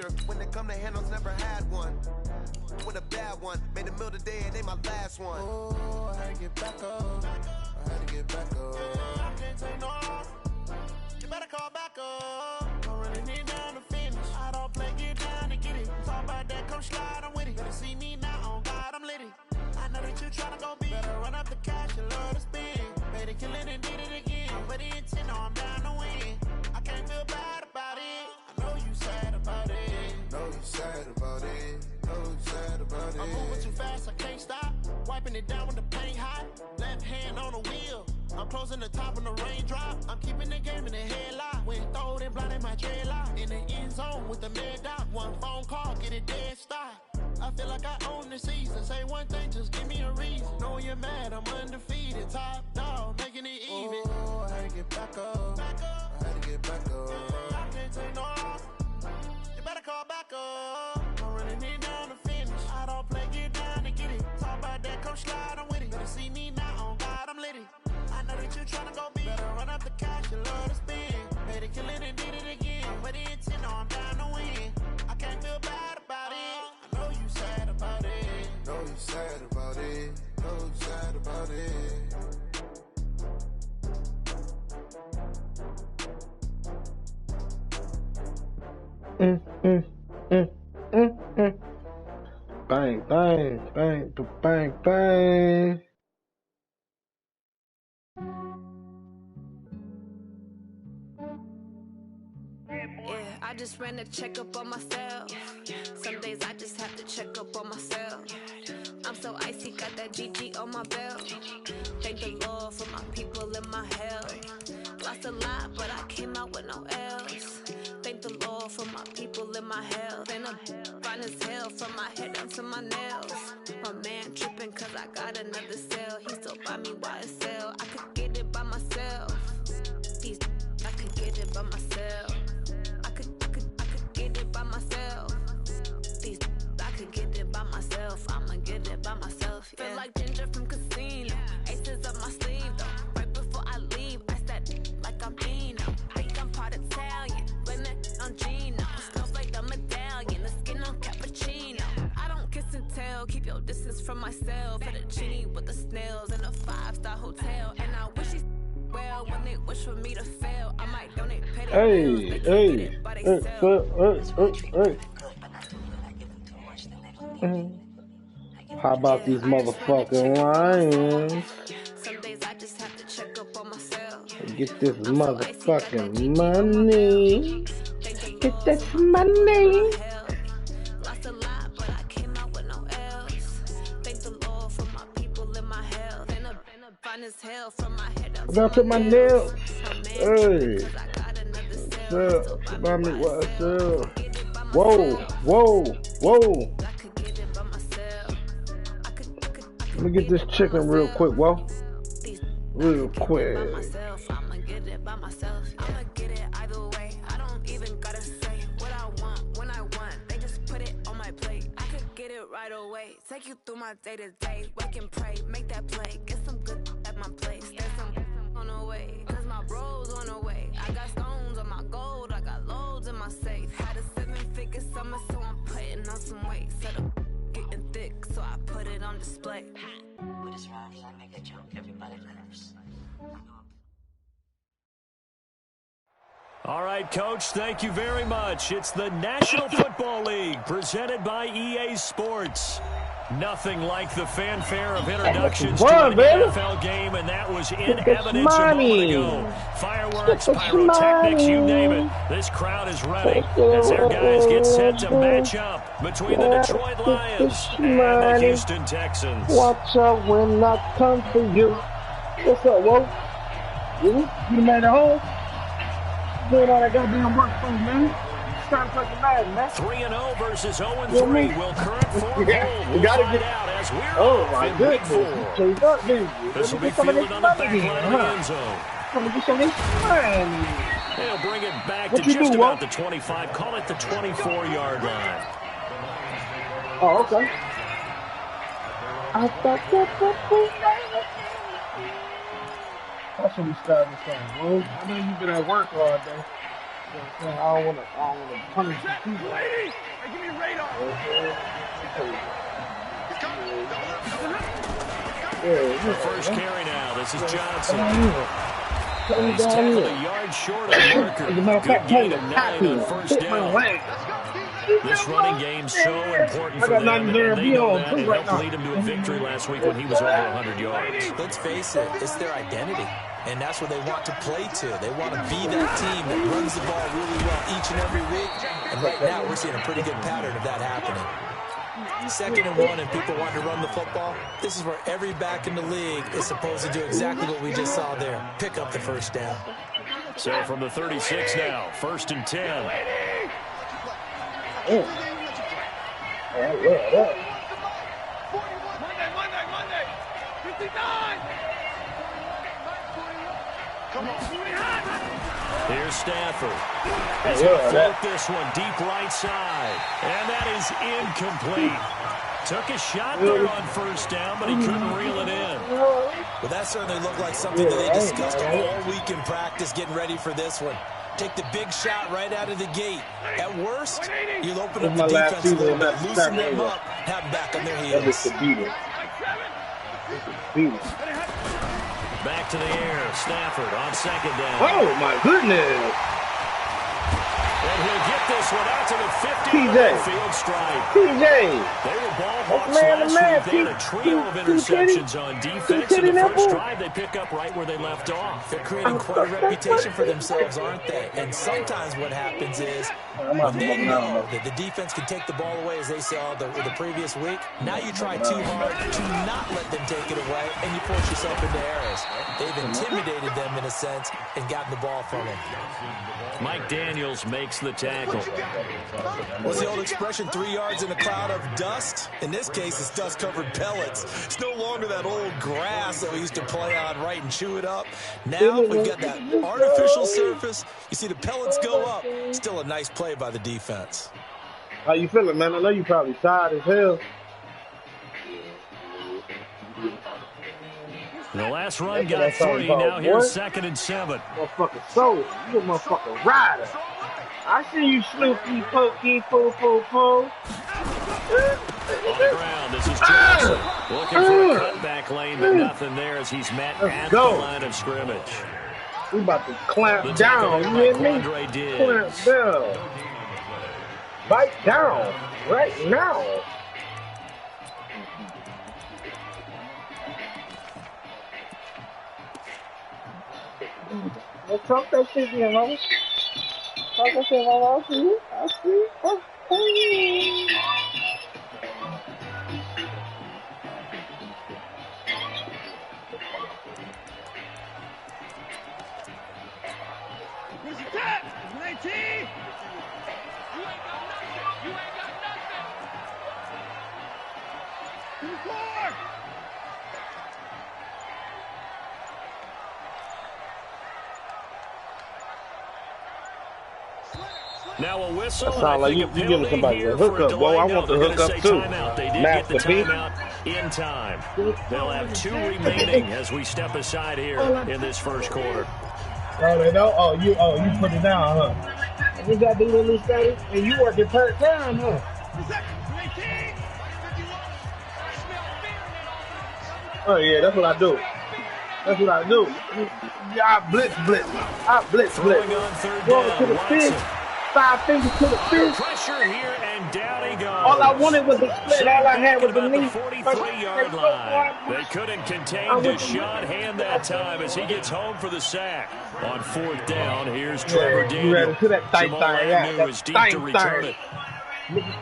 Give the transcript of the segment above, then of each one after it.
factor. When it come to handles, never had one. With a bad one, made a meal today and they my last one. Oh, I had to get back up. I had to get back up. I can't take no loss. You better call back up. Don't really need down to finish. I don't play, get down to get it. Talk about that, come slide, I'm with it. Better see me now, on God, I'm litty. I know that you tryna go big. Better run up the cash, you love to spend. Better kill it and did it again. But the intent, no, I'm down to win. I can't feel bad about it. I know you sad about it. Know you sad about it. Know you sad about it. I'm moving too fast, I can't stop. Wiping it down with the paint hot. Left hand on the wheel. I'm closing the top on the raindrop. I'm keeping the game in the headlock. When throwed and blinded my dreadlock. In the end zone with the mad dot. One phone call, get it dead stop. I feel like I own the season. Say one thing, just give me a reason. Know you're mad, I'm undefeated. Top dog, making it even. Oh, I had to get back up. I had to get back up. I can't take no loss. You better call back up. Don't really need down to finish. I don't play, get down to get it. Talk about that, come slide, I'm with it. Better see me now, on God, I'm litty. I know that you tryna go big. Better run up the cash, you love to spend. Better kill it and did it again. But the intent, no, I'm down to win. I can't feel bad about it. I know you sad about it. Know you sad about it. Know you sad about it. Bang, bang, bang, bang, bang. Yeah, I just ran a checkup on myself. Some days I just have to check up on myself. I'm so icy, got that GG on my belt. Thank the Lord for my people in my health. Lost a lot, but I came out with no L's. Thank the Lord for my people in my health. And I'm fine as hell from my head down to my nails. My man tripping cause I got another cell. He still buy me YSL. I could get it by myself. I could get it by myself. I could get it by myself. I could get it by myself. I'ma get it by myself. Yeah. Feel like Ginger from Casino. Aces up my sleeve though. Right before I leave, I said like I'm Dino. Think I'm part Italian. Blame it on Gino. Smells like the medallion. The skin on cappuccino. I don't kiss and tell. Keep your distance from myself. At a genie with the snails in a 5-star hotel. And I wish he's well when they wish for me to fail. I might donate petty bills. They can't get it by themselves. How about these motherfucking Lions? Some days I just have to check up on myself. Get this motherfucking money. Get this money. Lost a lot, but I came out with no L's. Thank the Lord for my people in my health. Been a fine as hell from my head up I got to my nails. Hey. What's up? Mommy, what's up? Whoa, whoa, whoa. Let me get this chicken real quick, whoa. Real quick. I'ma get it by myself. I'ma get it either way. I don't even gotta say what I want when I want. They just put it on my plate. I could get it right away. Take you through my day to day. Wake and pray, make that play. Get some good at my place. There's some on the way. Cause my bros on the way. I got stones on my gold. I got loads in my safe. Had a 7-figure summer, so I'm putting on some weight. Set up getting thick, so I put it on display. With his rhymes, I make a joke, everybody laughs. All right, Coach, thank you very much. It's the National Football League presented by EA Sports. Nothing like the fanfare of introductions to an NFL game, and that was in evidence a moment ago. Fireworks, pyrotechnics, you name it. This crowd is ready as their guys get set to match up between the Detroit Lions and the Houston Texans. Watch out when I come for you. What's up, Whoa? You made it home? Doing all that goddamn work for me, man. Trying to fucking Madden, man. 3-0 versus 0-3. Will current form hold? We'll find out as we're off in week 4. This will be fielded on the back line of the end zone. Come to get some money. They'll bring it back to just about the 25. Call it the 24-yard line. Oh, okay. That's when we started this song, bro. I know you've been at work all day. I don't want to punish the people. Hey, give me a radar. The first carry now. This is Johnson. He's tackled a yard short of the marker. Good gain of 9 on first down. This running game's so important for them, and they know that. It helped lead him to a victory last week when he was over 100 yards. Let's face it, it's their identity, and that's what they want to play to. They want to be that team that runs the ball really well each and every week, and right now we're seeing a pretty good pattern of that happening. 2nd and 1 and people want to run the football. This is where every back in the league is supposed to do exactly what we just saw there. Pick up the first down. So from the 36 now, 1st and 10. Monday. Monday. 59. Come on. Here's Stafford. He's going to float this one deep right side. And that is incomplete. Took a shot there on first down, but he couldn't reel it in. Well, that certainly looked like something that they discussed all week in practice getting ready for this one. Take the big shot right out of the gate. At worst, you'll open up the defense a little bit, loosen them up, have them back on their heels. Back to the air. Stafford on 2nd down. Oh, my goodness. And he'll get this one out to the 50-yard field stripe. TJ. They were ball hawks last week. They had a trio of interceptions on defense. In the first drive, they pick up right where they left off. They're creating quite a reputation for themselves, aren't they? And sometimes what happens is when they know that the defense can take the ball away, as they saw the previous week, now you try too hard to not let them take it away, and you force yourself into errors. They've intimidated them in a sense and gotten the ball from them. Mike Daniels makes the tackle. What's the old expression, 3 yards in a cloud of dust? In this case, it's dust-covered pellets. It's no longer that old grass that we used to play on, right, and chew it up. Now we've got that artificial surface. You see the pellets go up. Still a nice play by the defense. How you feeling, man? I know you probably tired as hell. The last run got 3. Now here's 2nd and 7. Motherfucker soul. You a motherfucker rider. I see you Snoopy, Pokey, po. On the ground, this is Johnson. Looking for a cutback lane, but nothing there as he's met at the line of scrimmage. We about to clamp down. You hear me? Clamp down. Bite down right now. Let's talk that shit, you know. Talk that shit, I see. Oh. Where's your tap? 19. You ain't got nothing. 4. Now a whistle. Sound like you giving somebody a hookup, boy. I want the hookup too. They did get the timeout in time. They'll have 2 remaining as we step aside here in this first quarter. Oh, they know? Oh, you put it down, huh? You got to do a little study, and you working part time, huh? Oh yeah, that's what I do. Yeah, I blitz. Throwing on 3rd Going to the down. fish. 5 fingers to the fish. Pressure here, and down he goes. All I wanted was a split. All I had was a knee. 43-yard line. They couldn't contain Deshaun Hand that time as he gets home for the sack. On 4th down, here's Trevor Daniel. You ready to that tight Jamal thing? Agnew is deep to return it.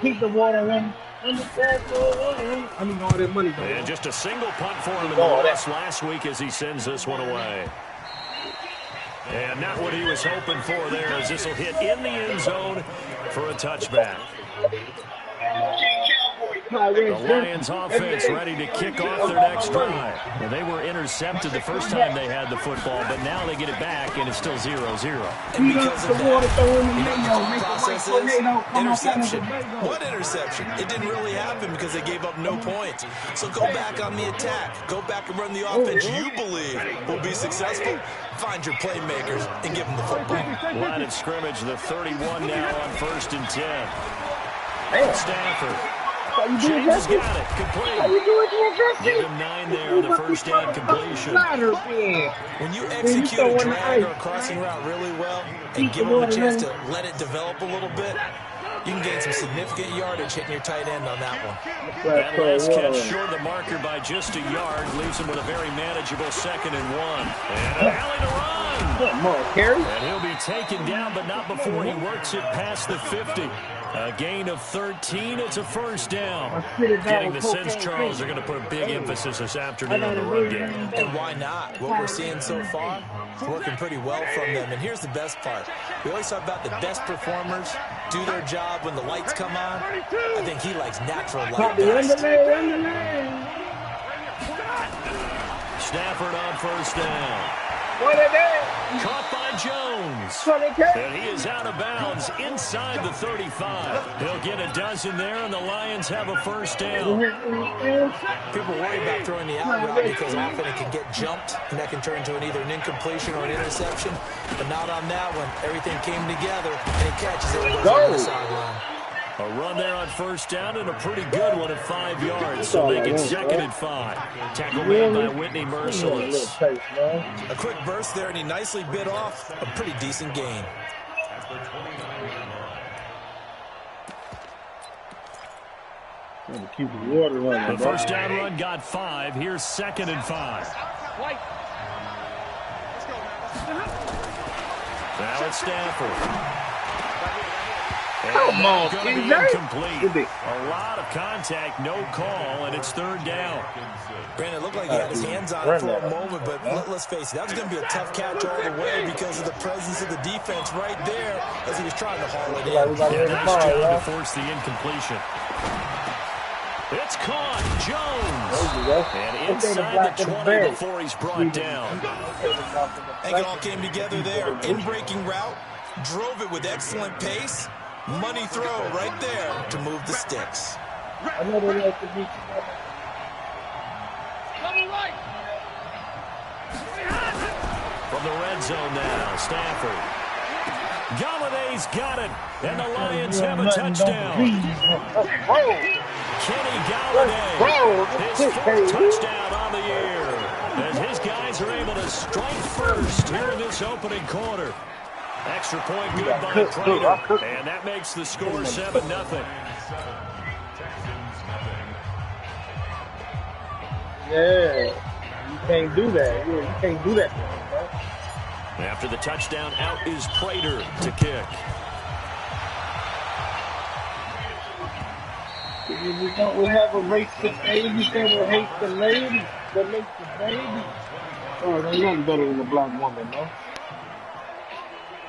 Keep the water in. I mean, all that money. And just a single punt for him in the loss last week as he sends this one away. And not what he was hoping for there as this will hit in the end zone for a touchback. The Lions offense ready to kick off their next drive. Well, they were intercepted the first time they had the football, but now they get it back, and it's still 0-0. And because of that, the process is interception. What interception? It didn't really happen because they gave up no points. So go back on the attack. Go back and run the offense you believe will be successful. Find your playmakers and give them the football. Line of scrimmage, the 31 now on 1st and 10. Stafford. James has got it. Complete. Give him 9 there on the first down completion. When you execute a drag or a crossing route really well and give them a chance to let it develop a little bit, you can gain some significant yardage hitting your tight end on that one. That last catch short the marker by just a yard leaves him with a very manageable 2nd and 1. And a alley to run. And he'll be taken down, but not before he works it past the 50. A gain of 13. It's a first down. Getting the sense, Charles, they're going to put a big emphasis this afternoon on the run game. And why not? What we're seeing so far, it's working pretty well from them. And here's the best part. We always talk about the best performers do their job when the lights come on. I think he likes natural light best. Stafford on first down. Caught by Jones. And he is out of bounds inside the 35. He'll get a dozen there, and the Lions have a first down. People worry about throwing the out route because often it can get jumped, and that can turn into either an incompletion or an interception. But not on that one. Everything came together, and he catches it and goes over the sideline. A run there on first down and a pretty good one at 5 yards. So make it 2nd and 5. Tackle made by Whitney Merciless. A quick burst there, and he nicely bit off a pretty decent gain. The first down run got 5. Here's 2nd and 5. Now it's Stafford. Come on, incomplete. A lot of contact, no call, and it's 3rd down. Brandon, it looked like he had his hands on it for a moment, but let's face it, that was going to be a tough catch all the way because of the presence of the defense right there as he was trying to haul it in. Nice job to force the incompletion. It's caught, Jones. And inside the 20 before he's brought down. I think it all came together there. In-breaking route, drove it with excellent pace. Money throw right there to move the sticks. I know they like to beat From the red zone now, Stafford. Galladay's got it, and the Lions have a touchdown. Kenny Galladay, his 4th touchdown on the year, as his guys are able to strike first here in this opening quarter. Extra point good by Prater, and that makes the score 7-0. Yeah, you can't do that. You can't do that. After the touchdown, out is Prater to kick. We have a race to babies and we hate the ladies that make the babies. Oh, there's nothing better than a black woman, no?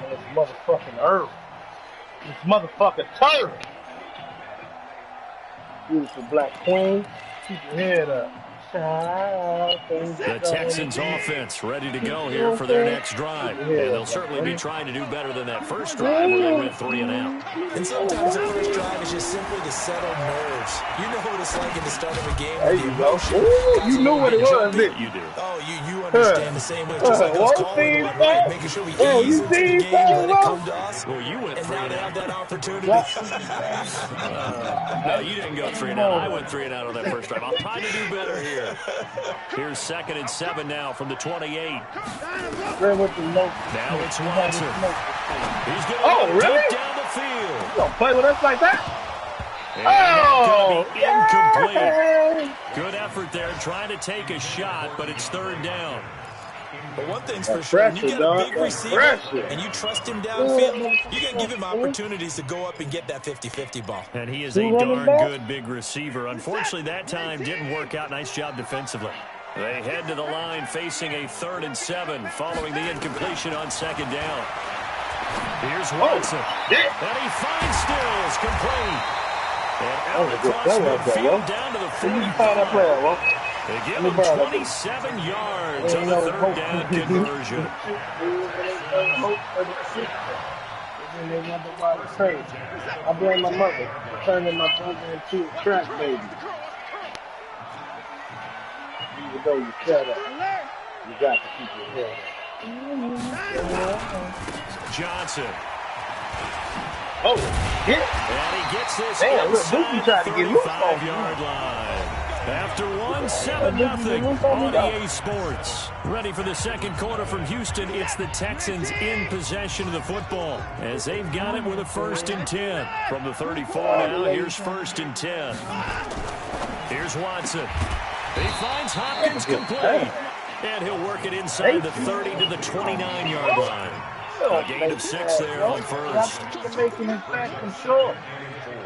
And this motherfucking herb. This motherfucking turd. Beautiful black queen. Keep your head up. The Texans offense ready to go here for their next drive. And they'll certainly be trying to do better than that first drive where they went 3 and out. And sometimes the first drive is just simply to settle nerves. You know what it's like at the start of a game with the emotion. You know what it was, You do. Oh, you understand the same way. Just like us calling one right, making sure we ease into the game, let it come to us. Well, you went 3 and now and they out. have that opportunity. No, you didn't go 3 and out. I went 3 and out on that first drive. I'll try to do better here. Here's 2nd and 7 now from the 28. Now it's Watson. He's going to really? deep down the field. You don't play with us like that? And going to be incomplete. Good effort there, trying to take a shot, but it's 3rd down. But one thing's for sure, when you get a big receiver and you trust him downfield, you got to give him opportunities to go up and get that 50-50 ball. And he is a darn good big receiver. Unfortunately, that time didn't work out. Nice job defensively. They head to the line facing a 3rd and 7 following the incompletion on 2nd down. Here's Watson. And he finds Stills complete. And out across midfield down to the 45. They give him 27 yards on the 3rd down conversion. And they wonder why it's crazy. I blame my mother for turning my brother into a track baby. Even though you shut up, you got to keep your head up. Johnson. Oh, hit. And he gets this inside the 35-yard line. After 1-7-0 on EA Sports. Ready for the second quarter from Houston. It's the Texans in possession of the football as they've got it with a 1st and 10. From the 34 now, here's 1st and 10. Here's Watson. He finds Hopkins complete. And he'll work it inside the 30 to the 29-yard line. A gain of 6 there on 1st. Making his back from short.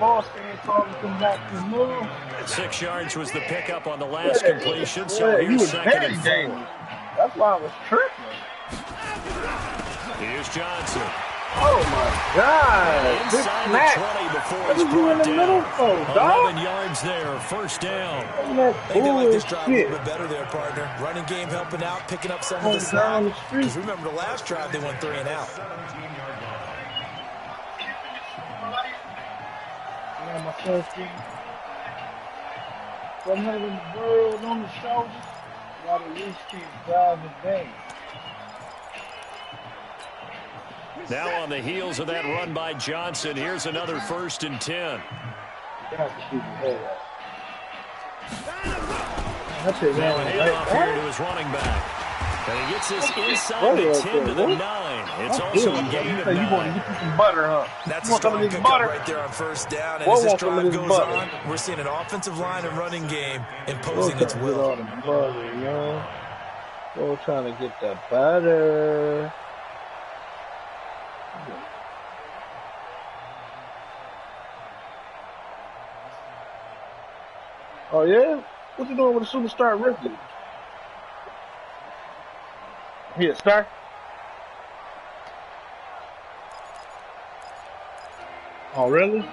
Boston come back to move. 6 yards was the pickup on the last completion, so here's 2nd and 4. That's why I was tripping. Here's Johnson. Oh my God! Inside the 20 before he's brought down. 11 yards there, 1st down. I think they like this drive a little bit better there, partner. Running game helping out, picking up some of the slack. Because remember the last drive they went 3 and out. My first game. From having the world on the shoulders, while the least team drive the game. Now on the heels of that run by Johnson, here's another 1st and 10. Now an handoff here to his running back. And he gets this inside the 10 to the 9. It's also a gain of 9. You want to get you some butter, huh? That's a strong pickup right there on 1st down. And as this drive goes on, we're seeing an offensive line and running game imposing its will. We're trying to get that butter. Oh, yeah? What you doing with a superstar rookie? Here, star. Oh, really?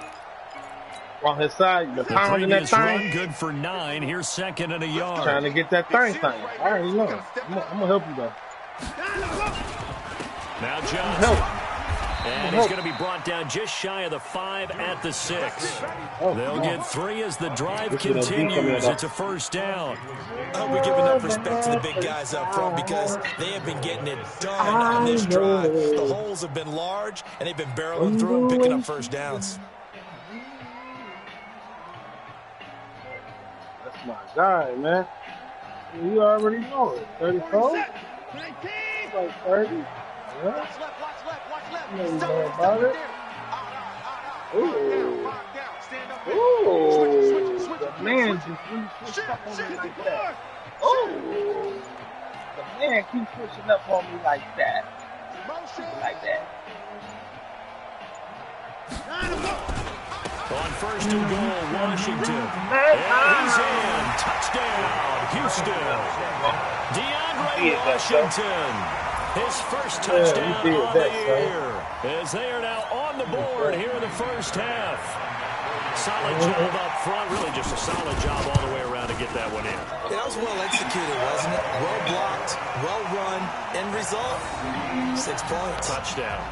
On his side, the pound in that thing. Good for 9. Here's 2nd and a yard. Trying to get that thing. I already know. I'm going to help you, though. Now Johnson. And he's going to be brought down just shy of the 5 at the 6. They'll get 3 as the drive continues. It's a 1st down. I hope we give enough respect to the big guys up front because they have been getting it done on this drive. The holes have been large, and they've been barreling through and picking up 1st downs. That's my guy, man. You already know it. 34? Like 30? Yeah. You know about it. Ooh. Ooh. The man just really switched up on me like that. Ooh. The man keeps switching up on me like that. Like that. On 1st and goal, Washington. And he's in. Touchdown, Houston. DeAndre Washington. His 1st touchdown of the year. As they are now on the board here in the 1st half. Solid job up front. Really just a solid job all the way around to get that one in. That was well executed, wasn't it? Well blocked, well run. End result, 6 points. Touchdown.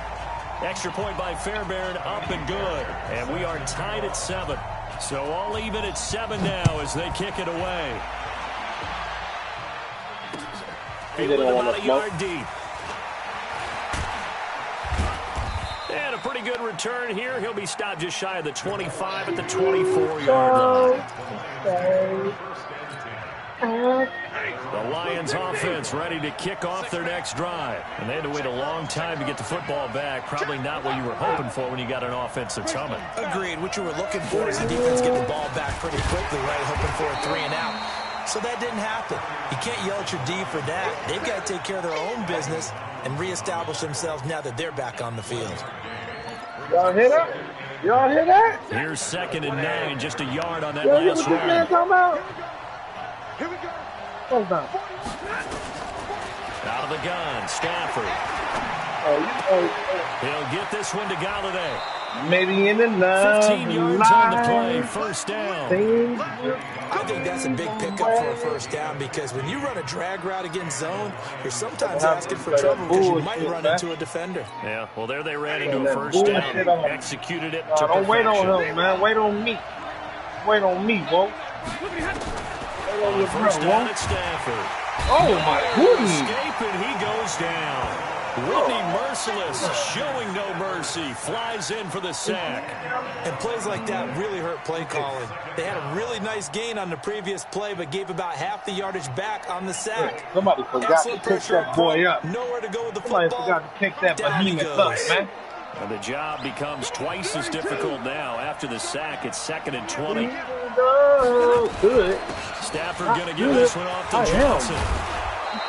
Extra point by Fairbairn, up and good. And we are tied at 7. So all even at 7 now as they kick it away. Feeling about a yard deep. And a pretty good return here. He'll be stopped just shy of the 25 at the 24-yard line. The Lions offense ready to kick off their next drive. And they had to wait a long time to get the football back. Probably not what you were hoping for when you got an offense that's humming. Agreed. What you were looking for is the defense get the ball back pretty quickly, right? Hoping for a 3 and out. So that didn't happen. You can't yell at your D for that. They've got to take care of their own business and reestablish themselves now that they're back on the field. Y'all hear that? Y'all hear that? Here's 2nd and 9, just a yard on that last run. Here we go. Hold on. Out of the gun, Stafford. He'll get this one to Galladay. Maybe in the 15 yards on the play, 1st down. I think that's a big pickup for a first down because when you run a drag route against zone, you're sometimes asking for trouble because you might run into a defender. Yeah, well, there they ran into a first down. Executed it to don't wait perfection. on him, man. Wait on me. Wait on me, bro. On first down at Stafford. Oh, my goodness. Escape, and he goes down. Whitney merciless, showing no mercy, flies in for the sack. And plays like that really hurt play calling. They had a really nice gain on the previous play, but gave about half the yardage back on the sack. Somebody forgot to pick that boy up. Nowhere to go with the football. Somebody forgot to pick that behemoth up, man. And the job becomes twice as difficult now. After the sack, it's 2nd and 20. Good. Stafford going to give this one off to Johnson.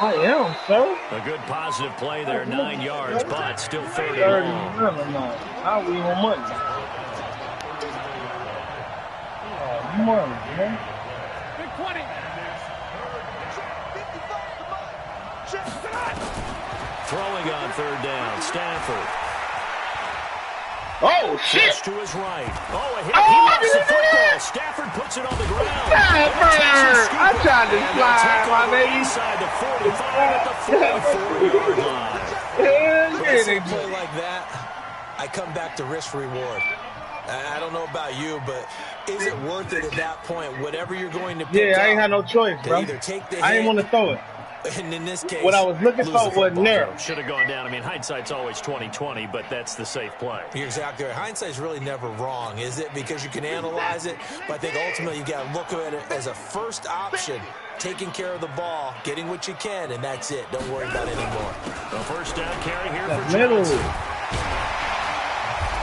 I am, sir. A good positive play there, 9 yards, but still 30 long. Now we on money. Oh, money, man. Big 20. Throwing on 3rd down, Stafford. Oh, shit. Pitch to his right. Oh, a hit. He lost the football. Stafford puts it on the ground. Stafford! I tried to slide, my baby. Inside the 45 at the 44-yard line. When I see a play like that, I come back to risk reward. I don't know about you, but is it worth it at that point? Whatever you're going to pick I ain't had no choice, bro. Either take the I didn't want to throw it. And in this case, what I was looking for wasn't there. Should have gone down. I mean, hindsight's always 20/20, but that's the safe play. You're exactly right. Hindsight's really never wrong, is it? Because you can analyze it, but I think ultimately you got to look at it as a first option, taking care of the ball, getting what you can, and that's it. Don't worry about it anymore. The first down carry here for Johnson.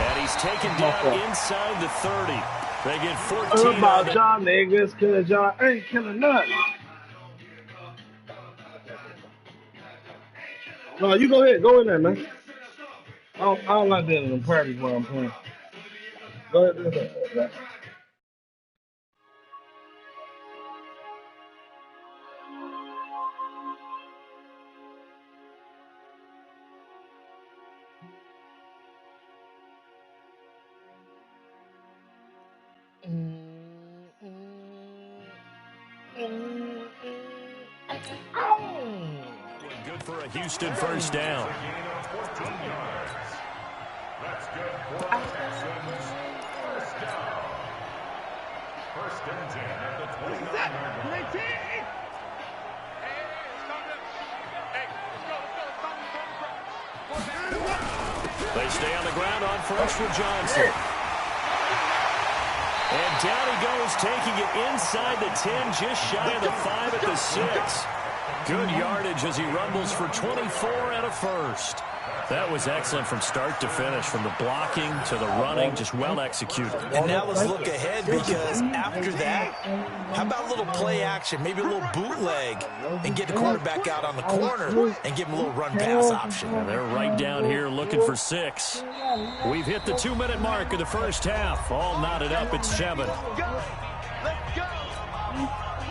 And he's taken down inside the 30. They get 14. About y'all niggas, because y'all ain't killing nothing. No, you go ahead. Go in there, man. I don't like that in the parties while I'm playing. Go ahead. Do that. Good for a Houston first down. They stay on the ground on first with Johnson. And down he goes, taking it inside the 10, just shy of the 5 at the 6. Good yardage as he rumbles for 24 and a first. That was excellent from start to finish, from the blocking to the running, just well executed. And now let's look ahead, because after that, how about a little play action, maybe a little bootleg, and get the quarterback out on the corner and give him a little run-pass option. And they're right down here looking for 6. We've hit the 2-minute mark of the first half. All knotted up at 7.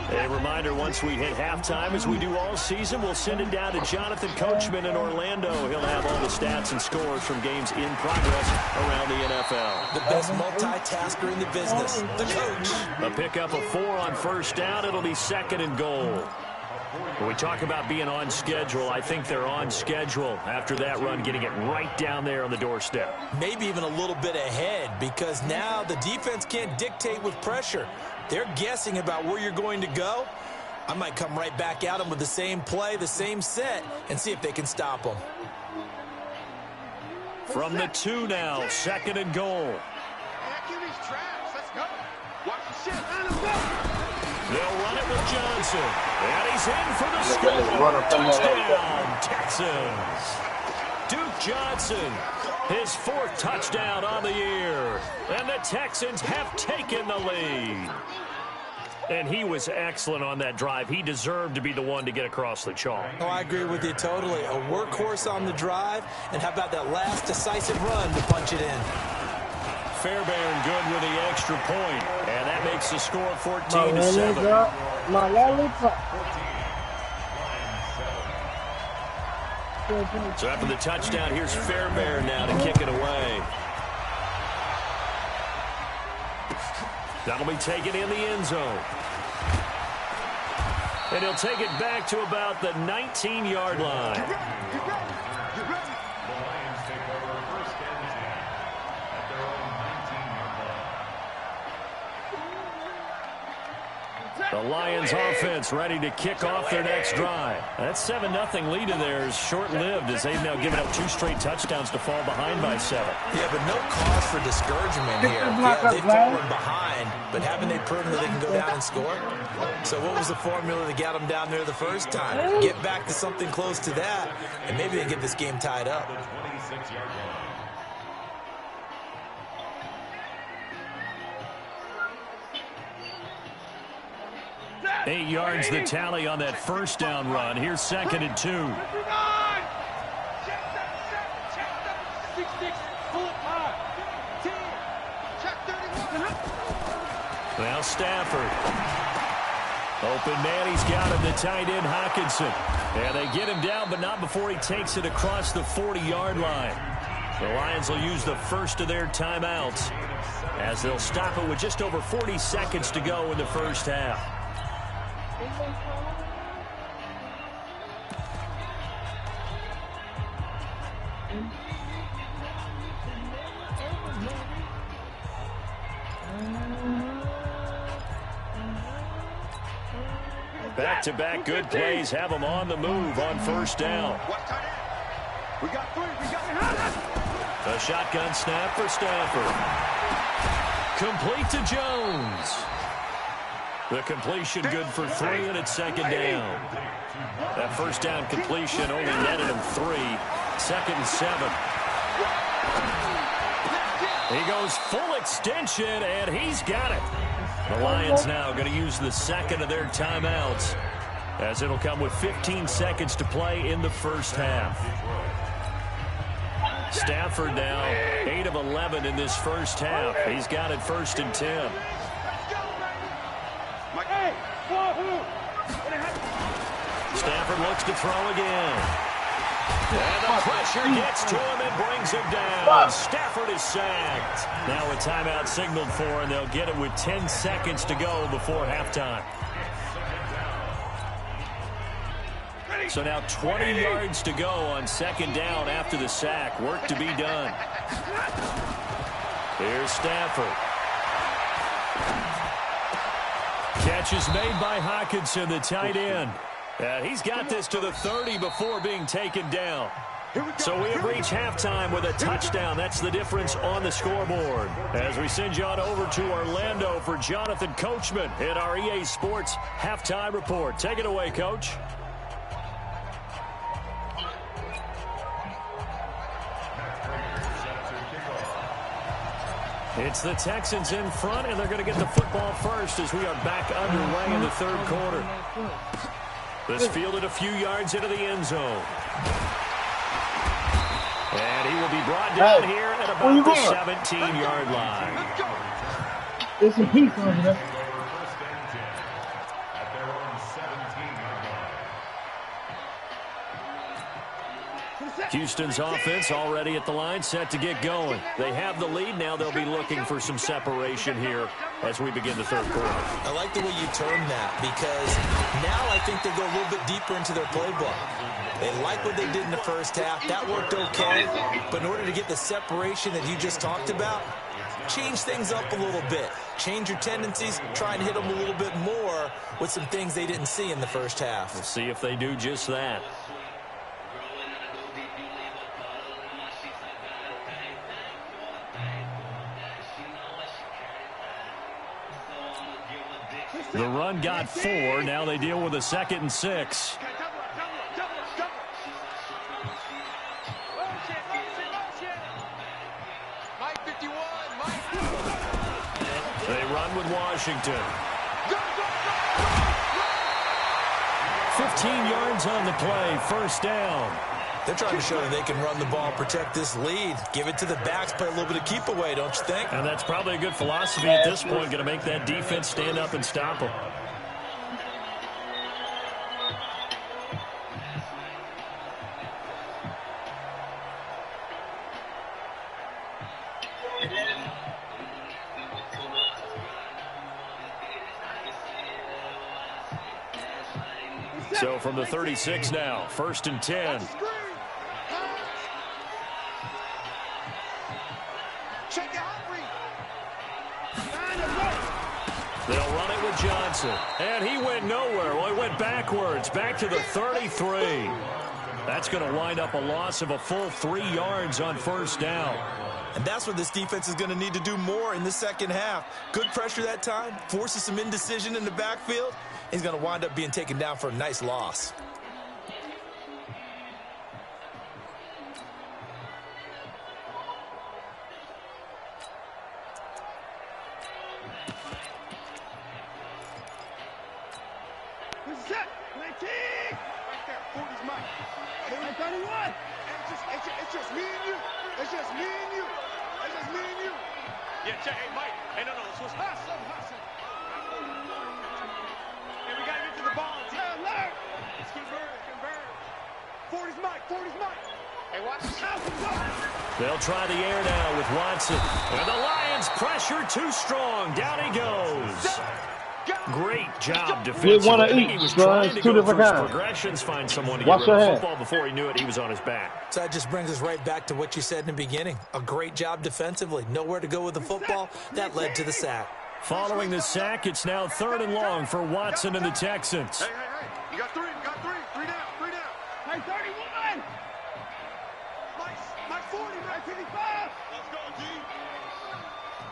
A reminder, once we hit halftime, as we do all season, we'll send it down to Jonathan Coachman in Orlando. He'll have all the stats and scores from games in progress around the NFL. The best multitasker in the business, the coach. A pickup of 4 on first down. It'll be 2nd and goal. When we talk about being on schedule, I think they're on schedule after that run, getting it right down there on the doorstep. Maybe even a little bit ahead, because now the defense can't dictate with pressure. They're guessing about where you're going to go. I might come right back at them with the same play, the same set, and see if they can stop them. From the 2 now, 2nd and goal. They'll run it with Johnson. And he's in for the score. Touchdown, Texans. Duke Johnson, his 4th touchdown on the year. And the Texans have taken the lead. And he was excellent on that drive. He deserved to be the one to get across the chalk. Oh, I agree with you totally. A workhorse on the drive. And how about that last decisive run to punch it in? Fairbairn good with the extra point. And that makes the score 14-7. My lollipop. So after the touchdown, here's Fairbairn now to kick it away. That'll be taken in the end zone. And he'll take it back to about the 19-yard line. The Lions offense ready to kick off their next drive. That 7-0 lead of theirs short-lived as they've now given up 2 straight touchdowns to fall behind by 7. Yeah, but no cause for discouragement here. Yeah, they've fallen behind, but haven't they proven that they can go down and score? So what was the formula that got them down there the first time? Get back to something close to that, and maybe they get this game tied up. 8 yards the tally on that first down run. Here's 2nd and 2. Now Stafford. Open man, he's got him, the tight end Hockenson. And they get him down, but not before he takes it across the 40-yard line. The Lions will use the first of their timeouts as they'll stop it with just over 40 seconds to go in the first half. Back-to-back good plays have them on the move on first down. We got 3. We got A shotgun snap for Stafford. Complete to Jones. The completion good for 3, and it's 2nd down. That first down completion only netted him 3. 2nd and 7. He goes full extension, and he's got it. The Lions now going to use the second of their timeouts as it'll come with 15 seconds to play in the first half. Stafford now 8 of 11 in this first half. He's got it 1st and 10. Stafford looks to throw again. And the pressure gets to him and brings him down. Stafford is sacked. Now a timeout signaled for, and they'll get it with 10 seconds to go before halftime. So now 20 yards to go on 2nd down after the sack. Work to be done. Here's Stafford. Catch is made by Hockenson, the tight end. And he's got this to the 30 before being taken down. So we have reached halftime with a touchdown. That's the difference on the scoreboard. As we send you on over to Orlando for Jonathan Coachman in our EA Sports Halftime Report. Take it away, Coach. It's the Texans in front, and they're going to get the football first as we are back underway in the 3rd quarter. This fielded a few yards into the end zone. And he will be brought down here at about the 17-yard line. There's some heat over there. Houston's offense already at the line, set to get going. They have the lead. Now they'll be looking for some separation here as we begin the 3rd quarter. I like the way you term that, because now I think they go a little bit deeper into their playbook. They like what they did in the first half. That worked okay. But in order to get the separation that you just talked about, change things up a little bit. Change your tendencies. Try and hit them a little bit more with some things they didn't see in the first half. We'll see if they do just that. The run got 4. Now they deal with a 2nd and 6. They run with Washington. 15 yards on the play. 1st down. They're trying to show that they can run the ball, protect this lead. Give it to the backs, play a little bit of keep away, don't you think? And that's probably a good philosophy at this point, going to make that defense stand up and stop them. So from the 36 now, 1st and 10. They'll run it with Johnson. And he went nowhere. Well, he went backwards, back to the 33. That's going to wind up a loss of a full 3 yards on 1st down. And that's what this defense is going to need to do more in the second half. Good pressure that time, forces some indecision in the backfield. He's going to wind up being taken down for a nice loss. It's just me and you. It's just me and you. It's just me and you. Yeah, check. Hey, Mike. Hey, no. Let's hustle. Hey, we got to get to the ball. Let's convert. 40's Mike. Hey, watch the house. They'll try the air now with Watson. And the Lions pressure too strong. Down he goes. Great job defensively. He was trying to go through his progressions, find someone to get rid of the football. Before he knew it, he was on his back. So that just brings us right back to what you said in the beginning. A great job defensively. Nowhere to go with the football. That led to the sack. Following the sack, it's now 3rd and long for Watson and the Texans. Hey. You got 3. 3 down. Hey, 31. Mike 40. Mike 55. Let's go, G.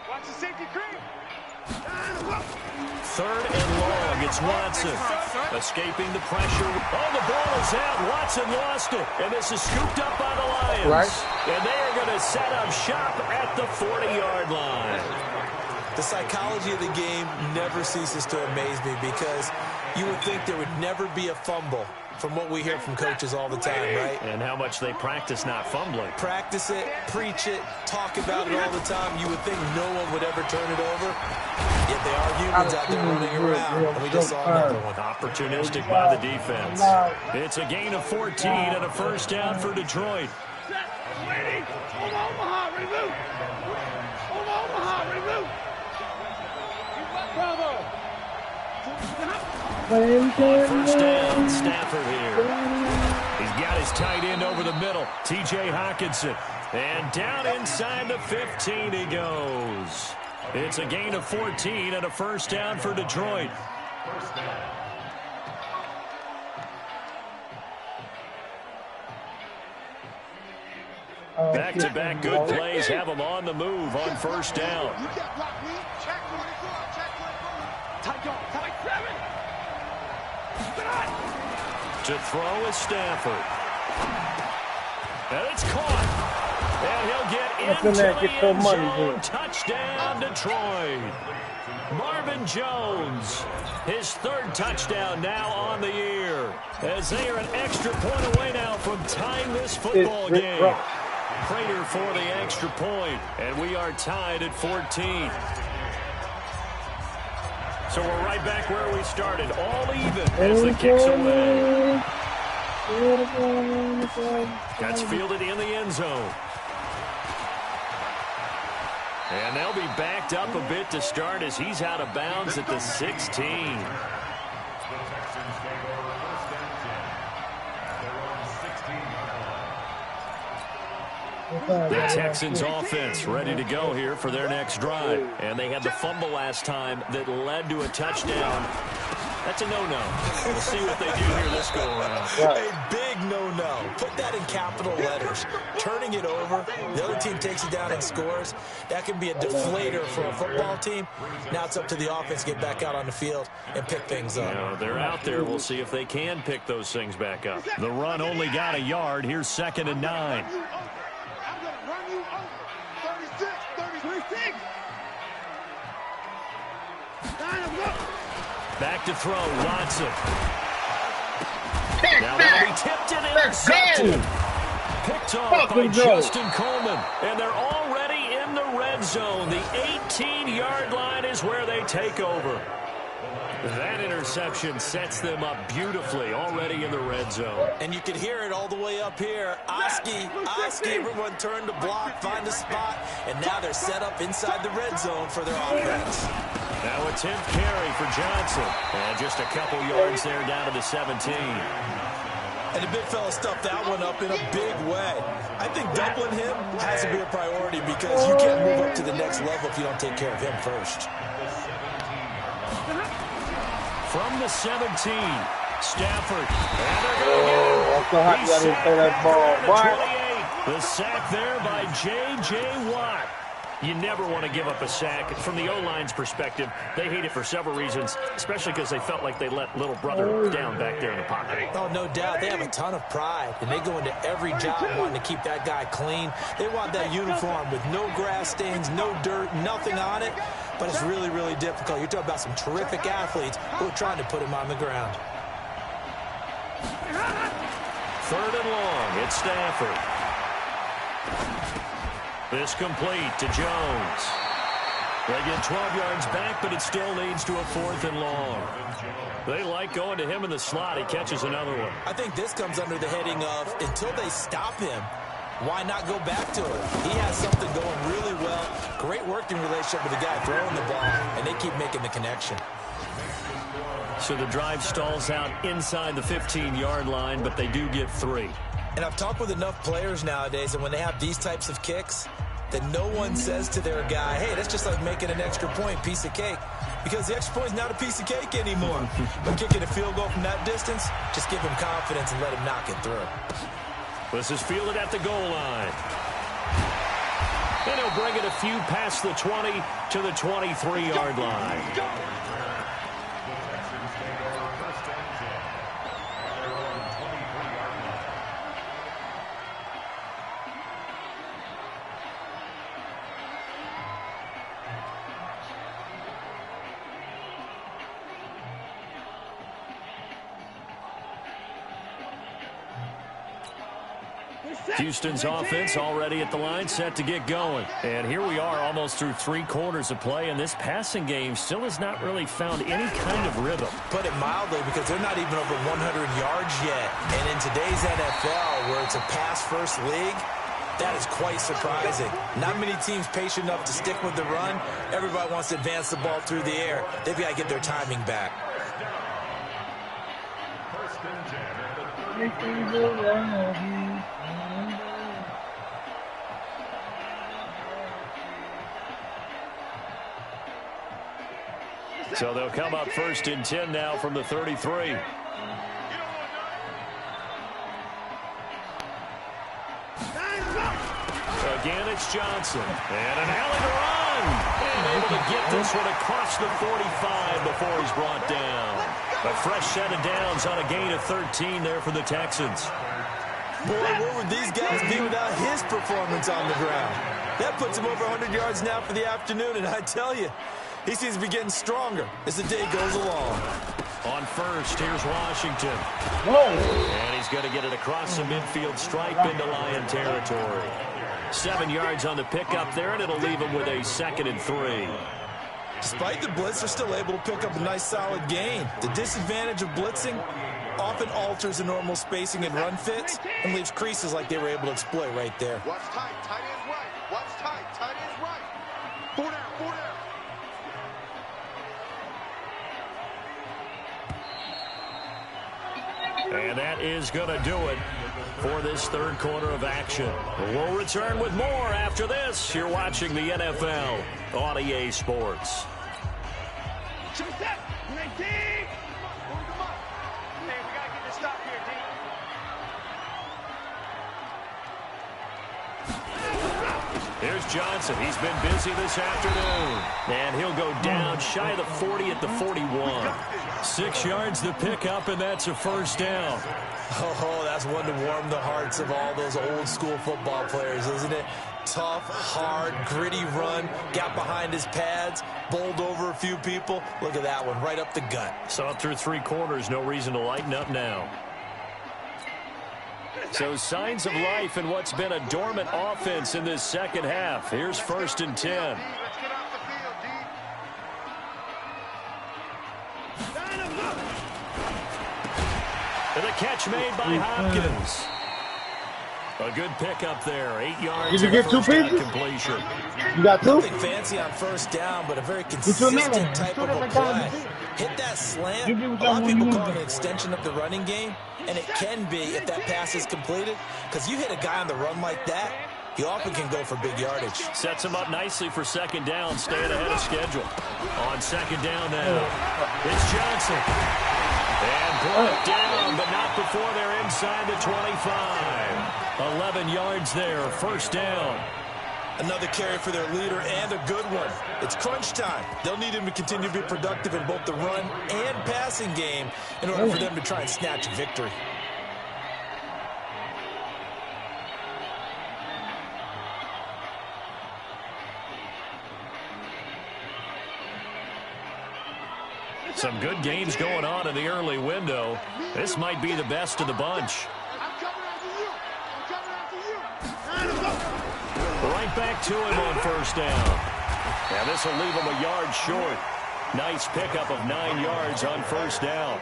Watch the safety creep. 3rd and long. It's Watson escaping the pressure. Oh, the ball is out. Watson lost it. And this is scooped up by the Lions. Right. And they are going to set up shop at the 40-yard line. The psychology of the game never ceases to amaze me because you would think there would never be a fumble from what we hear from coaches all the time, right? And how much they practice not fumbling. Practice it, preach it, talk about it all the time. You would think no one would ever turn it over. Yet they are humans out there running around. And we just saw another one. Opportunistic by the defense. It's a gain of 14 and a 1st down for Detroit. First down, Stafford here. He's got his tight end over the middle, T.J. Hockenson. And down inside the 15 he goes. It's a gain of 14 and a 1st down for Detroit. Back-to-back good plays have them on the move on 1st down. To throw is Stafford. And it's caught. And he'll get into the end zone. Touchdown, Detroit. Marvin Jones, his 3rd touchdown now on the year. As they are an extra point away now from tying this football game. Prater for the extra point. And we are tied at 14. So we're right back where we started, all even as the kicks away. That's fielded in the end zone. And they'll be backed up a bit to start as he's out of bounds at the 16. The Texans offense ready to go here for their next drive. And they had the fumble last time that led to a touchdown. That's a no-no. We'll see what they do here this go-around. A big no-no. Put that in capital letters. Turning it over, the other team takes it down and scores. That can be a deflator for a football team. Now it's up to the offense to get back out on the field and pick things up. Yeah, they're out there. We'll see if they can pick those things back up. The run only got a yard. Here's 2nd and 9. Back to throw, Watson. Now that'll be tipped and intercepted. Picked off by Justin Coleman. And they're already in the red zone. The 18-yard line is where they take over. That interception sets them up beautifully already in the red zone. And you can hear it all the way up here. Oski, everyone turned to block, find a spot, and now they're set up inside the red zone for their offense. Now a 10th carry for Johnson. And just a couple yards there down to the 17. And the big fella stuffed that one up in a big way. I think doubling him has to be a priority because you can't move up to the next level if you don't take care of him first. From the 17, Stafford. And they're going to get him. He's sacked at the 28. The sack there by J.J. Watt. You never want to give up a sack. From the O-line's perspective, they hate it for several reasons, especially because they felt like they let little brother down back there in the pocket. Oh, no doubt. They have a ton of pride, and they go into every job wanting to keep that guy clean. They want that uniform with no grass stains, no dirt, nothing on it, but it's really, really difficult. You're talking about some terrific athletes who are trying to put him on the ground. 3rd and long. It's Stafford. This complete to Jones. They get 12 yards back, but it still leads to a 4th and long. They like going to him in the slot. He catches another one. I think this comes under the heading of until they stop him, why not go back to it? He has something going really well. Great working relationship with the guy throwing the ball, and they keep making the connection. So the drive stalls out inside the 15-yard line, but they do get 3. And I've talked with enough players nowadays, and when they have these types of kicks, that no one says to their guy, hey, that's just like making an extra point, piece of cake. Because the extra point is not a piece of cake anymore. But kicking a field goal from that distance, just give him confidence and let him knock it through. This is fielded at the goal line. And he'll bring it a few past the 20 to the 23-yard line. Houston's offense already at the line, set to get going. And here we are almost through 3 quarters of play, and this passing game still has not really found any kind of rhythm. Put it mildly, because they're not even over 100 yards yet. And in today's NFL, where it's a pass-first league, that is quite surprising. Not many teams patient enough to stick with the run. Everybody wants to advance the ball through the air. They've got to get their timing back. So they'll come up 1st and 10 now from the 33. Again, it's Johnson. And an alley to run. And able to get this one across the 45 before he's brought down. A fresh set of downs on a gain of 13 there for the Texans. Boy, where would these guys be without his performance on the ground? That puts him over 100 yards now for the afternoon, and I tell you, he seems to be getting stronger as the day goes along. On first, here's Washington. And he's going to get it across the midfield stripe into Lion territory. 7 yards on the pickup there, and it'll leave him with a 2nd and 3. Despite the blitz, they're still able to pick up a nice solid gain. The disadvantage of blitzing often alters the normal spacing and run fits and leaves creases like they were able to exploit right there. Watch tight, tight ends right. Watch tight, tight ends right. 4 down, 4 down. And that is going to do it for this 3rd quarter of action. We'll return with more after this. You're watching the NFL on EA Sports. Shoot that. 19. Come on. Hey, we got to get this stop here, D. Here's Johnson. He's been busy this afternoon. And he'll go down shy of the 40 at the 41. 6 yards the pickup, and that's a 1st down. Oh, that's one to warm the hearts of all those old school football players, isn't it? Tough, hard, gritty run, got behind his pads, bowled over a few people. Look at that one, right up the gut. So up through 3 quarters, no reason to lighten up now. So signs of life in what's been a dormant offense in this 2nd half. Here's 1st and 10. Let's get off the field, D. catch made by Hopkins. A good pickup there. 8 yards. Did you get 2 pieces? Completion. You got 2? Nothing fancy on first down, but a very consistent type of a play. Hit that slant. A lot of people call it an extension of the running game, and it can be if that pass is completed, because you hit a guy on the run like that, he often can go for big yardage. Sets him up nicely for second down, staying ahead of schedule. On second down now, it's Johnson. And brought down, but not before they're inside the 25. 11 yards there, first down. Another carry for their leader, and a good one. It's crunch time. They'll need him to continue to be productive in both the run and passing game in order for them to try and snatch victory. Some good games going on in the early window. This might be the best of the bunch. Right back to him on first down. And this will leave him a yard short. Nice pickup of 9 yards on first down.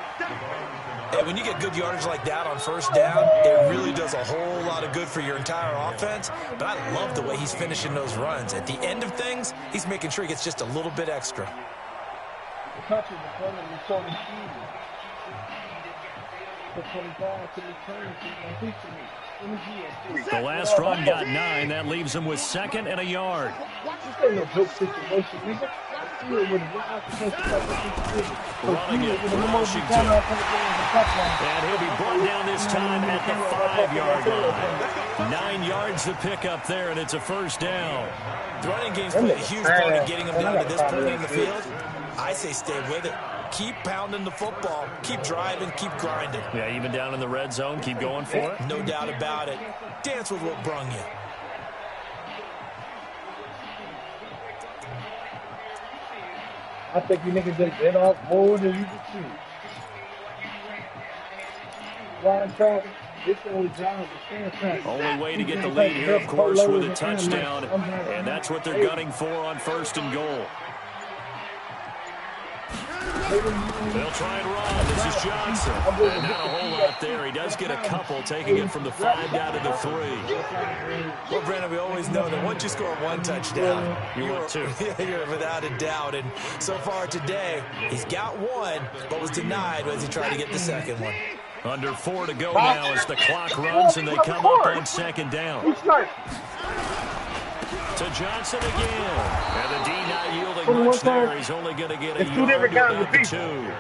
Hey, when you get good yardage like that on first down, it really does a whole lot of good for your entire offense. But I love the way he's finishing those runs. At the end of things, he's making sure he gets just a little bit extra. Touching the front of the shoulder shoes. The 25 to the turn to the last run got 9. That leaves him with second and a yard. This ain't no joke situation, nigga. Running it for Washington. And he'll be brought down this time at the 5-yard line. 9 yards to pick up there, and it's a first down. The running game's played a huge part in getting him down to this point in the field. I say stay with it. Keep pounding the football. Keep driving. Keep grinding. Yeah, even down in the red zone, keep going for it. No doubt about it. Dance with what brung you. I think you niggas just bit off more than you can chew. Ryan Travis, this only job is stand. Only way to get the lead here, of course, with a touchdown. And that's what they're gunning for on first and goal. They'll try and run. This is Johnson. And not a whole lot there. He does get a couple, taking it from the 5 down to the 3. Well, Brandon, we always know that once you score 1 touchdown, you're 2. You're without a doubt. And so far today, he's got 1, but was denied as he tried to get the second one. Under 4 to go now as the clock runs and they come up on second down. To Johnson again. And the D not yielding much there. He's only going to get a yard to 2.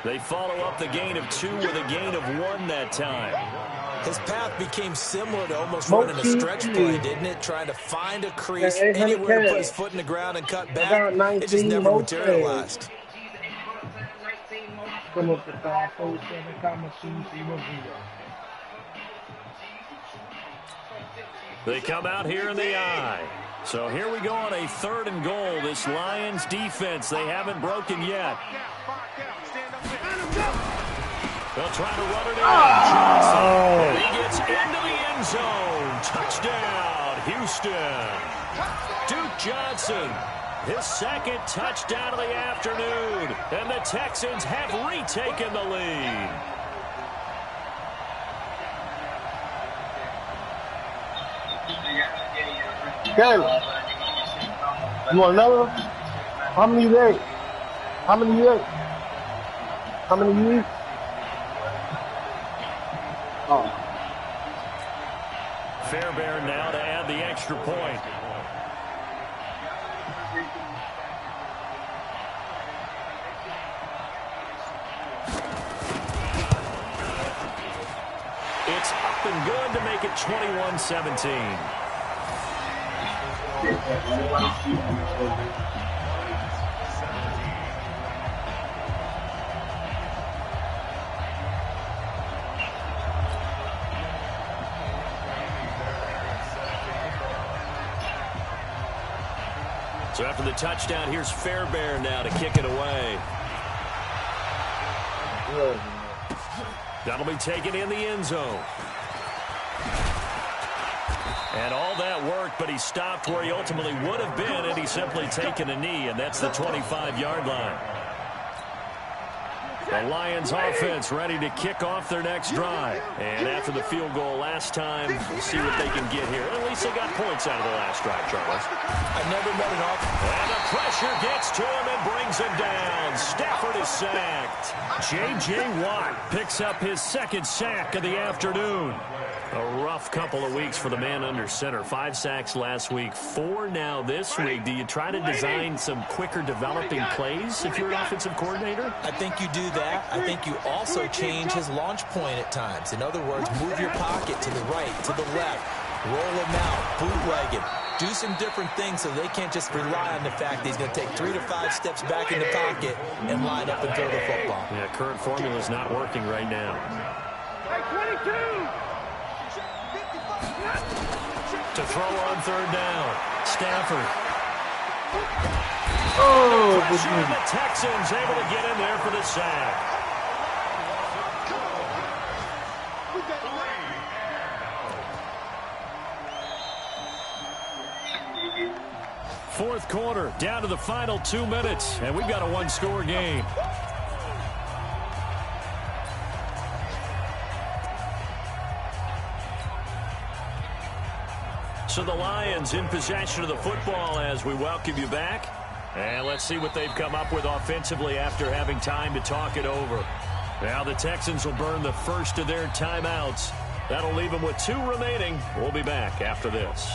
They follow up the gain of 2 with a gain of 1 that time. His path became similar to almost running a stretch play, didn't it? Trying to find a crease, anywhere to put his foot in the ground and cut back. It just never materialized. They come out here in the eye. So here we go on a 3rd and goal. This Lions defense, they haven't broken yet. They'll try to run it in. Johnson. And he gets into the end zone. Touchdown, Houston. Duke Johnson, his 2nd touchdown of the afternoon. And the Texans have retaken the lead. Caleb, you want another one? How many you ate? How many you ate? How many you eat? Oh. Fairbairn now to add the extra point. It's up and good to make it 21-17. So after the touchdown, here's Fairbairn now to kick it away. That'll be taken in the end zone. And all that work, but he stopped where he ultimately would have been had he simply taken a knee, and that's the 25-yard line. The Lions offense ready to kick off their next drive. And after the field goal last time, we'll see what they can get here. At least they got points out of the last drive, Charles. I never met an offense. And the pressure gets to him and brings him down. Stafford is sacked. J.J. Watt picks up his second sack of the afternoon. A rough couple of weeks for the man under center. 5 sacks last week, 4 now this week. Do you try to design some quicker developing plays if you're an offensive coordinator? I think you do that. I think you also change his launch point at times. In other words, move your pocket to the right, to the left, roll him out, bootleg him. Do some different things so they can't just rely on the fact that he's going to take 3 to 5 steps back in the pocket and line up and throw the football. Yeah, current formula is not working right now. Hey, 22! To throw on third down. Stafford. Oh, The Texans able to get in there for the sack. Fourth quarter, down to the final 2 minutes, and we've got a one-score game. So the Lions in possession of the football as we welcome you back. And let's see what they've come up with offensively after having time to talk it over. Now the Texans will burn the first of their timeouts. That'll leave them with 2 remaining. We'll be back after this.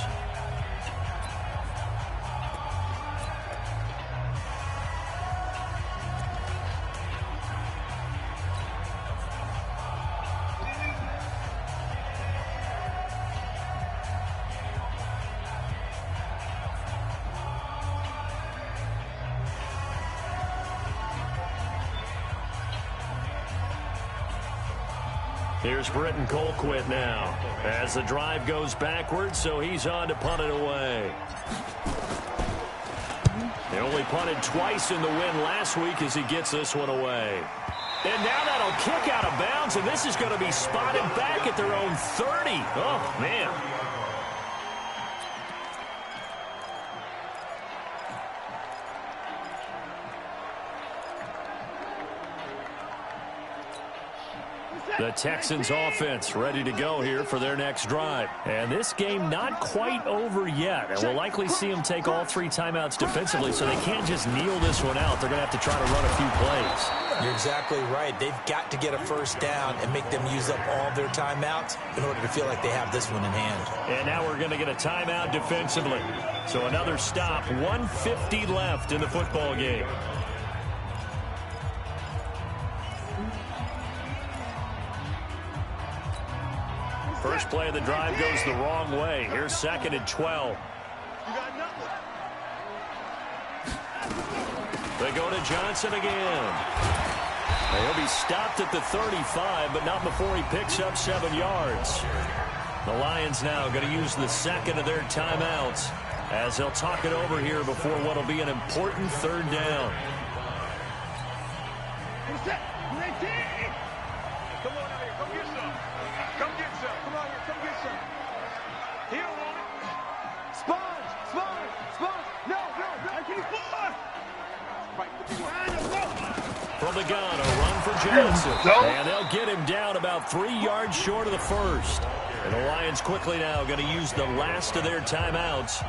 Here's Britton Colquitt now as the drive goes backwards, so he's on to punt it away. He only punted twice in the win last week as he gets this one away. And now that'll kick out of bounds, and this is going to be spotted back at their own 30. Oh, man. The Texans offense ready to go here for their next drive. And this game not quite over yet. And we'll likely see them take all 3 timeouts defensively, so they can't just kneel this one out. They're going to have to try to run a few plays. You're exactly right. They've got to get a first down and make them use up all their timeouts in order to feel like they have this one in hand. And now we're going to get a timeout defensively. So another stop, 1:50 left in the football game. First play of the drive goes the wrong way. Here's 2nd and 12. They go to Johnson again. He'll be stopped at the 35, but not before he picks up 7 yards. The Lions now going to use the 2nd of their timeouts as they'll talk it over here before what will be an important 3rd down. Come on out here, come get some. Come get some. Come on here, come get some. He don't want it. Sponge, sponge, sponge. No, I can't sponge. From the gun, a run for Johnson. And they'll get him down about 3 yards short of the first. And the Lions quickly now going to use the last of their timeouts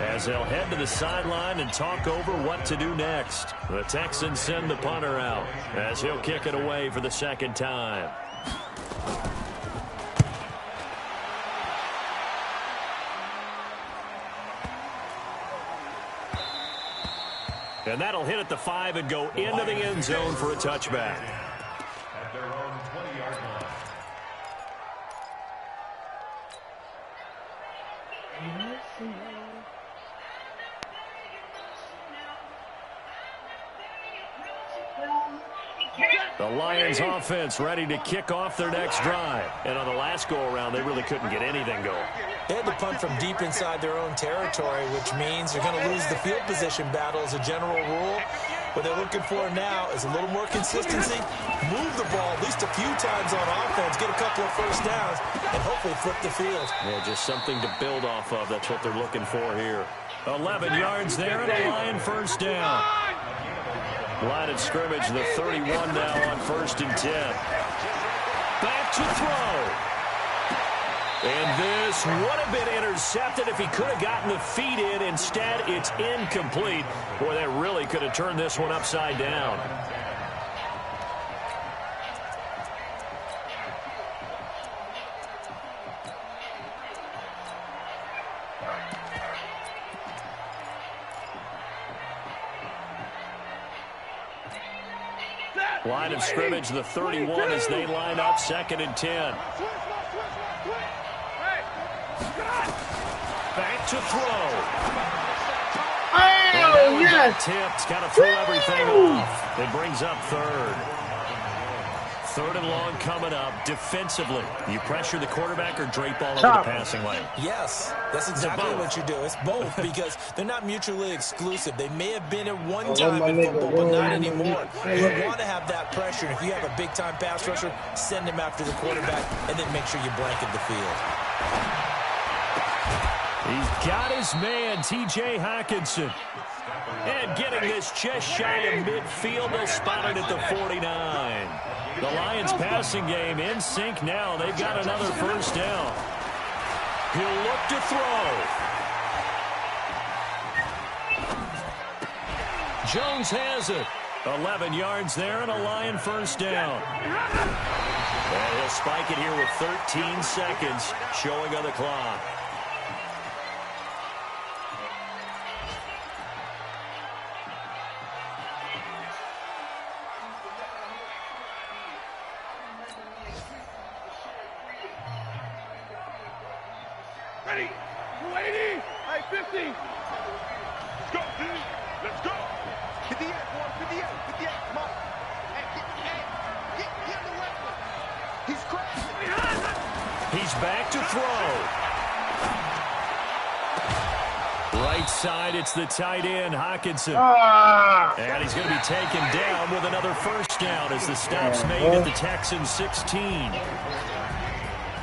as they'll head to the sideline and talk over what to do next. The Texans send the punter out as he'll kick it away for the 2nd time. And that'll hit at the 5 and go into the end zone for a touchback. At their own 20-yard line. The Lions offense ready to kick off their next drive. And on the last go-around, they really couldn't get anything going. They had to punt from deep inside their own territory, which means they're going to lose the field position battle as a general rule. What they're looking for now is a little more consistency, move the ball at least a few times on offense, get a couple of first downs, and hopefully flip the field. Yeah, just something to build off of. That's what they're looking for here. 11 yards there and a Lion first down. Line of scrimmage, the 31 now on 1st and 10. Back to throw. And this would have been intercepted if he could have gotten the feet in. Instead, it's incomplete. Boy, that really could have turned this one upside down. Line of scrimmage, the 31 as they line up 2nd and 10. Back to throw. Oh, yes. Tipped, got to throw everything off. It brings up 3rd. 3rd and long coming up. Defensively, you pressure the quarterback or drape all over the passing lane? Yes, that's exactly what you do. It's both because they're not mutually exclusive. They may have been at one time in football, but not anymore. You want to have that pressure. If you have a big-time pass rusher, send him after the quarterback, and then make sure you blanket the field. He's got his man, T.J. Hawkinson. And getting this just shy of midfield, they'll spot it at the 49. The Lions passing game in sync now. They've got another 1st down. He'll look to throw. Jones has it. 11 yards there and a Lion 1st down. And he'll spike it here with 13 seconds showing on the clock. Ready? 280. Hey, 50. Let's go, dude. Let's go. 58, boy. 58. 58. Come on. Hey, get the weapon. He's crashing. He's back to throw. Right side, it's the tight end, Hawkinson. And he's going to be taken down with another 1st down as the stop's made at the Texans 16.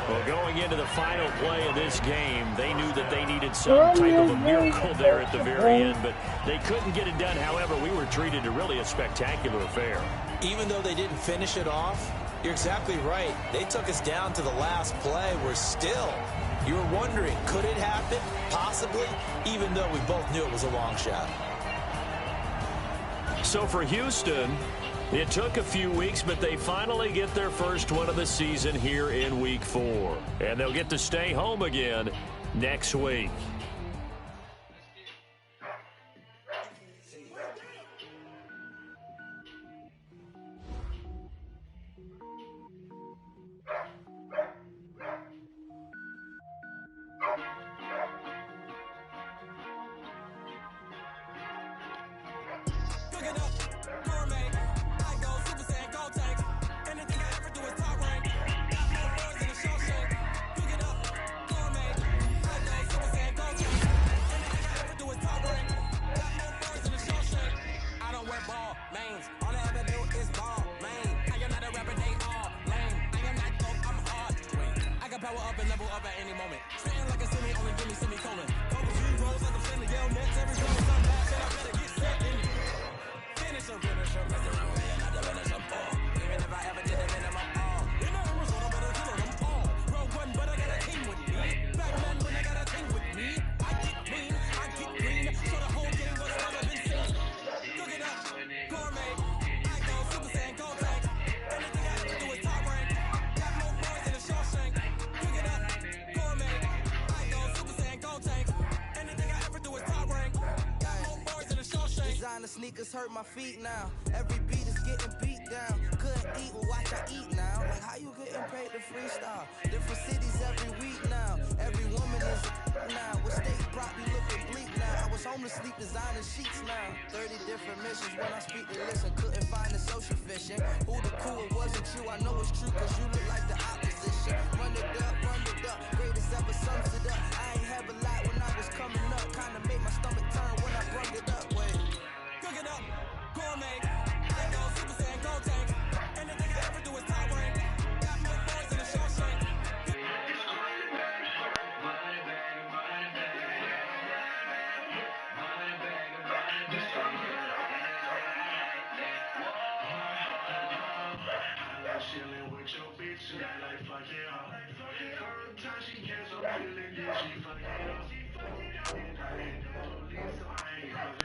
Well, going into the final play of this game, they knew that they needed some type of a miracle there at the very end, but they couldn't get it done. However, we were treated to really a spectacular affair. Even though they didn't finish it off, you're exactly right. They took us down to the last play. We're still, you were wondering, could it happen? Possibly, even though we both knew it was a long shot. So for Houston, it took a few weeks, but they finally get their first win of the season here in Week 4. And they'll get to stay home again next week. Sneakers hurt my feet now. Every beat is getting beat down. Couldn't eat, well watch I eat now. Like how you getting paid to freestyle? Different cities every week now. Every woman is a now. With state prop you looking bleak now. I was home to sleep designing sheets now. 30 different missions when I speak to listen. Couldn't find the social fishing. Who the cool it wasn't you. I know it's true cause you look like the opposition. Run it up, greatest ever sums it up. I ain't have a lot when I was coming up. Kinda made my stomach turn when I brung it up. Wait. Cook it up, gourmet. I go Super Saiyan, go tank. Anything I ever do is top rank. Got more boys in the Shawshank.